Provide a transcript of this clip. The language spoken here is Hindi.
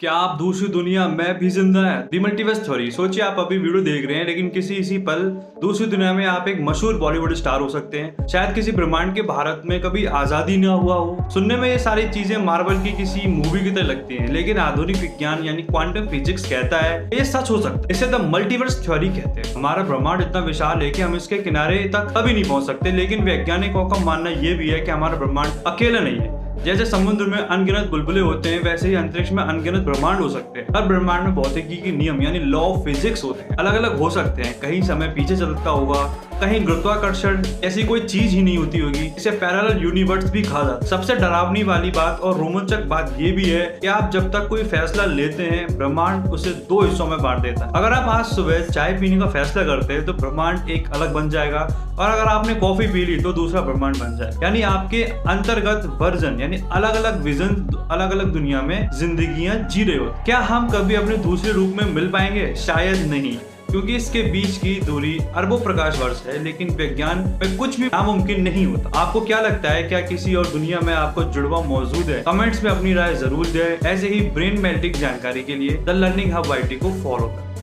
क्या आप दूसरी दुनिया में भी जिंदा हैं? दी मल्टीवर्स थ्योरी। सोचिए आप अभी वीडियो देख रहे हैं, लेकिन किसी इसी पल दूसरी दुनिया में आप एक मशहूर बॉलीवुड स्टार हो सकते हैं। शायद किसी ब्रह्मांड के भारत में कभी आजादी न हुआ हो। सुनने में ये सारी चीजें मार्वल की किसी मूवी की तरह लगती हैं, लेकिन आधुनिक विज्ञान यानी क्वांटम फिजिक्स कहता है ये सच हो सकता है। इसे द मल्टीवर्स थ्योरी कहते हैं। हमारा ब्रह्मांड इतना विशाल है कि हम इसके किनारे तक कभी नहीं पहुंच सकते, लेकिन वैज्ञानिकों का मानना यह भी है कि हमारा ब्रह्मांड अकेला नहीं है। जैसे समुद्र में अनगिनत बुलबुले होते हैं, वैसे ही अंतरिक्ष में अनगिनत ब्रह्मांड हो सकते हैं। हर ब्रह्मांड में भौतिकी के नियम यानी लॉ ऑफ फिजिक्स होते हैं, अलग अलग हो सकते हैं। कहीं समय पीछे चलता होगा, कहीं गुरुत्वाकर्षण ऐसी कोई चीज ही नहीं होती होगी। इसे पैरेलल यूनिवर्स भी कहा जाता है। सबसे डरावनी वाली बात और रोमांचक बात ये भी है कि आप जब तक कोई फैसला लेते हैं, ब्रह्मांड उसे दो हिस्सों में बांट देता है। अगर आप आज सुबह चाय पीने का फैसला करते हैं तो ब्रह्मांड एक अलग बन जाएगा, और अगर आपने कॉफी पी ली तो दूसरा ब्रह्मांड बन जाएगा। यानी आपके अंतर्गत वर्जन यानी अलग अलग विजन, अलग अलग दुनिया में जिंदगियां जी रहे हो। क्या हम कभी अपने दूसरे रूप में मिल पाएंगे? शायद नहीं, क्योंकि इसके बीच की दूरी अरबों प्रकाश वर्ष है। लेकिन विज्ञान में कुछ भी नामुमकिन नहीं होता। आपको क्या लगता है, क्या किसी और दुनिया में आपको जुड़वा मौजूद है? कमेंट्स में अपनी राय जरूर दें। ऐसे ही ब्रेन मेल्टिंग जानकारी के लिए द लर्निंग हब YT को फॉलो करें।